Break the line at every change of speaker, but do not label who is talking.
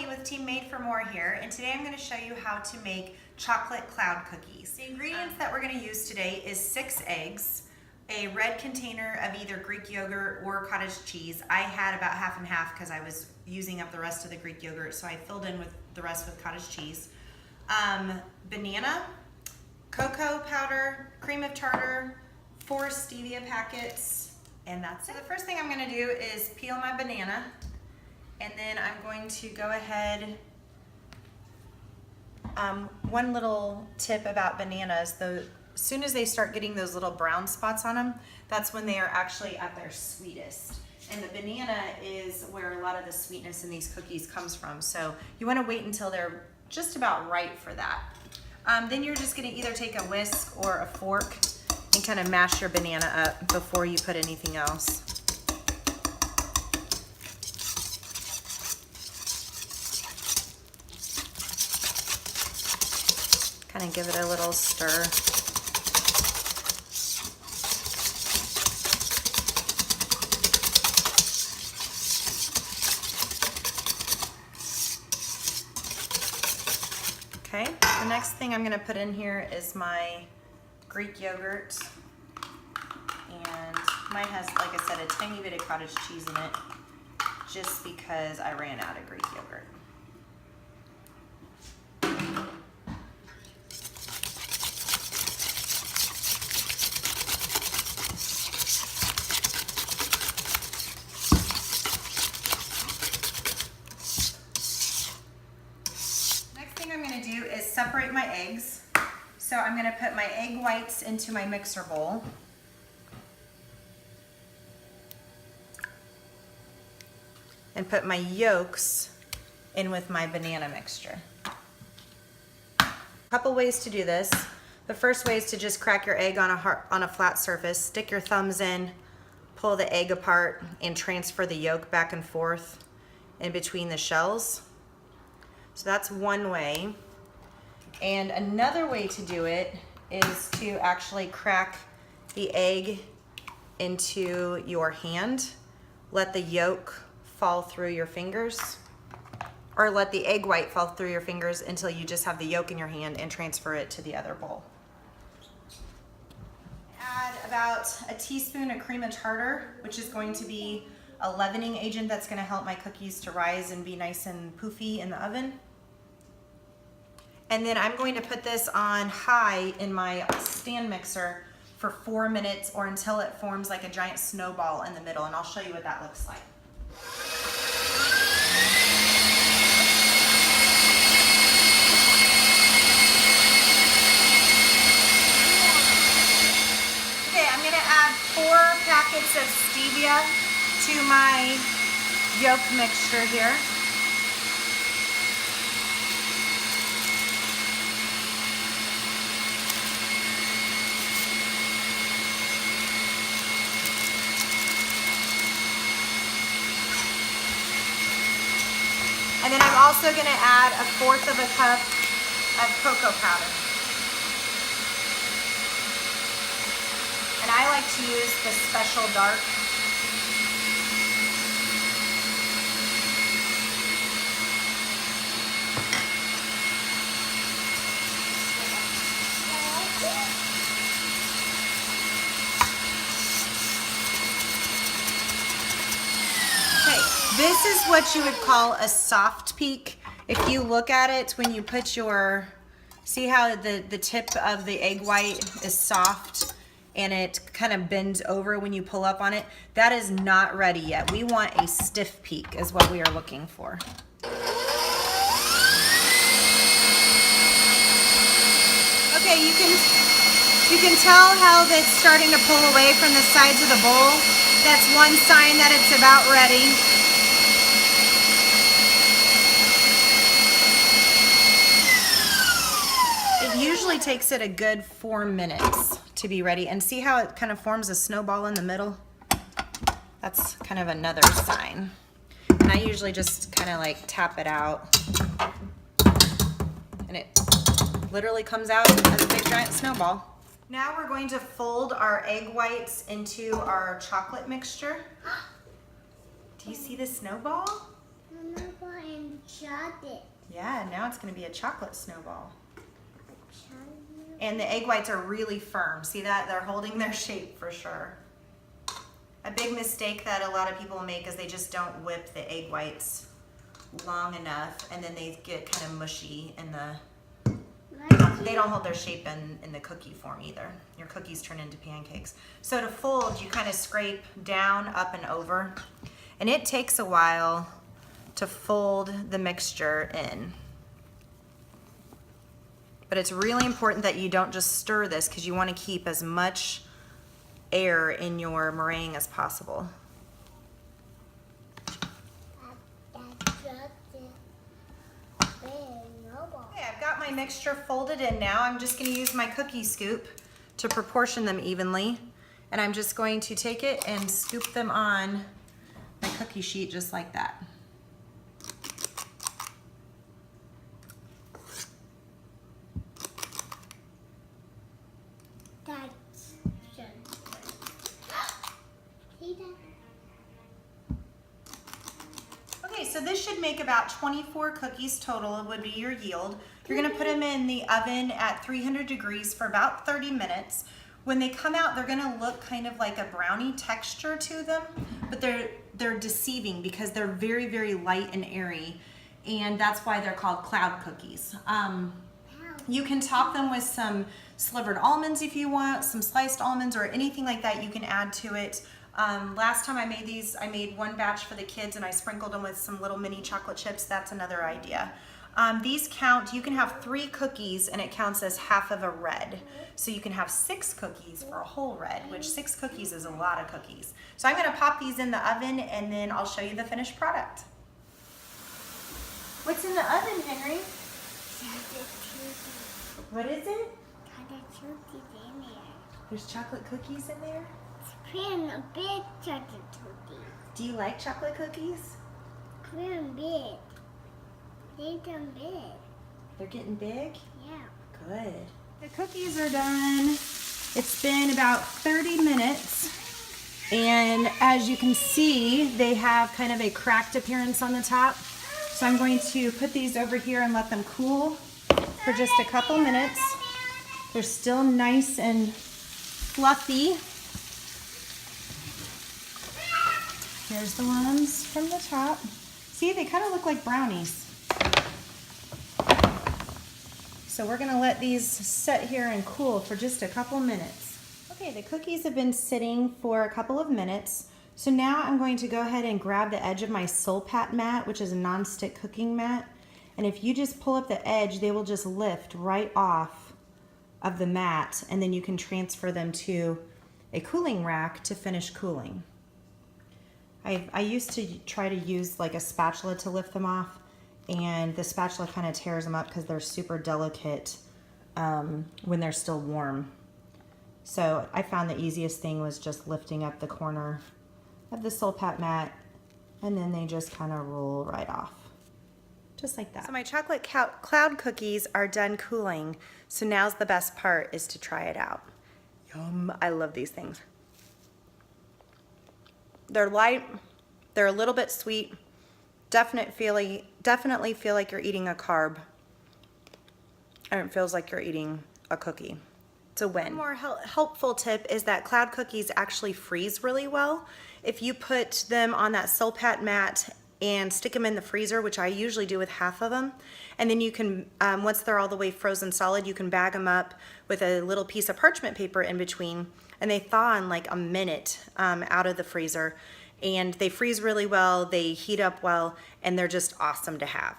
Kelly with Team Made for More here, and today I'm going to show you how to make chocolate cloud cookies. The ingredients that we're going to use today is 6 eggs, a red container of either Greek yogurt or cottage cheese. I had about half and half because I was using up the rest of the Greek yogurt, so I filled in with the rest with cottage cheese. Banana, cocoa powder, cream of tartar, 4 stevia packets, and that's it. So the first thing I'm going to do is peel my banana. And then I'm going to go ahead, one little tip about bananas, as soon as they start getting those little brown spots on them, that's when they are actually at their sweetest. And the banana is where a lot of the sweetness in these cookies comes from. So you want to wait until they're just about right for that. Then you're just going to either take a whisk or a fork and kind of mash your banana up before you put anything else. Kind of give it a little stir. Okay, the next thing I'm going to put in here is my Greek yogurt. And mine has, like I said, a tiny bit of cottage cheese in it, just because I ran out of Greek yogurt. I'm going to do is separate my eggs. So I'm going to put my egg whites into my mixer bowl. And put my yolks in with my banana mixture. A couple ways to do this. The first way is to just crack your egg on a flat surface, stick your thumbs in, pull the egg apart, and transfer the yolk back and forth in between the shells. So that's one way. And another way to do it is to actually crack the egg into your hand. Let the yolk fall through your fingers, or let the egg white fall through your fingers until you just have the yolk in your hand, and transfer it to the other bowl. Add about a teaspoon of cream of tartar, which is going to be a leavening agent that's going to help my cookies to rise and be nice and poofy in the oven. And then I'm going to put this on high in my stand mixer for 4 minutes, or until it forms like a giant snowball in the middle, and I'll show you what that looks like. Okay, I'm going to add 4 packets of stevia to my yolk mixture here. And then I'm also going to add 1/4 of a cup of cocoa powder. And I like to use the Special Dark. This is what you would call a soft peak. If you look at it, when you put your, see how the tip of the egg white is soft and it kind of bends over when you pull up on it? That is not ready yet. We want a stiff peak is what we are looking for. Okay, you can tell how it's starting to pull away from the sides of the bowl. That's one sign that it's about ready. It usually takes it a good 4 minutes to be ready. And see how it kind of forms a snowball in the middle? That's kind of another sign. And I usually just kind of like tap it out. And it literally comes out as a big giant snowball. Now we're going to fold our egg whites into our chocolate mixture. Do you see the snowball?
Snowball and chocolate.
Yeah, now it's gonna be a chocolate snowball.
Chocolate.
And the egg whites are really firm. See that? They're holding their shape for sure. A big mistake that a lot of people make is they just don't whip the egg whites long enough, and then they get kind of mushy in the, they don't hold their shape in the cookie form either. Your cookies turn into pancakes. So to fold, you kind of scrape down, up, and over. And it takes a while to fold the mixture in. But it's really important that you don't just stir this, because you want to keep as much air in your meringue as possible. Okay, I've got my mixture folded in now. I'm just going to use my cookie scoop to proportion them evenly. And I'm just going to take it and scoop them on my cookie sheet just like that. Okay, so this should make about 24 cookies total would be your yield. You're gonna put them in the oven at 300 degrees for about 30 minutes. When they come out, they're gonna look kind of like a brownie texture to them, but they're deceiving because they're very, very light and airy, and that's why they're called cloud cookies. You can top them with some slivered almonds if you want, some sliced almonds or anything like that you can add to it. Last time I made these, I made one batch for the kids and I sprinkled them with some little mini chocolate chips. That's another idea. These count, you can have 3 cookies and it counts as half of a red. So you can have 6 cookies for a whole red, which 6 cookies is a lot of cookies. So I'm gonna pop these in the oven and then I'll show you the finished product. What's in the oven, Henry? What is it? There's chocolate cookies in there?
Cream big chocolate cookies.
Do you like chocolate cookies?
Cream big. They come big.
They're getting big?
Yeah.
Good. The cookies are done. It's been about 30 minutes. And as you can see, they have kind of a cracked appearance on the top. So I'm going to put these over here and let them cool for just a couple minutes. They're still nice and fluffy. Here's the ones from the top. See, they kind of look like brownies. So we're gonna let these sit here and cool for just a couple minutes. Okay, the cookies have been sitting for a couple of minutes. So now I'm going to go ahead and grab the edge of my Sul-Pat mat, which is a non-stick cooking mat. And if you just pull up the edge, they will just lift right off of the mat, and then you can transfer them to a cooling rack to finish cooling. I used to try to use like a spatula to lift them off, and the spatula kind of tears them up because they're super delicate when they're still warm. So I found the easiest thing was just lifting up the corner of the Sul-Pat mat, and then they just kind of roll right off. Just like that. So my chocolate cloud cookies are done cooling. So now's the best part, is to try it out. Yum, I love these things. They're light, they're a little bit sweet, definitely feel like you're eating a carb. And it feels like you're eating a cookie. It's a win. One more helpful tip is that cloud cookies actually freeze really well. If you put them on that Sul-Pat mat and stick them in the freezer, which I usually do with half of them, and then you can, once they're all the way frozen solid, you can bag them up with a little piece of parchment paper in between, and they thaw in like a minute out of the freezer, and they freeze really well, they heat up well, and they're just awesome to have.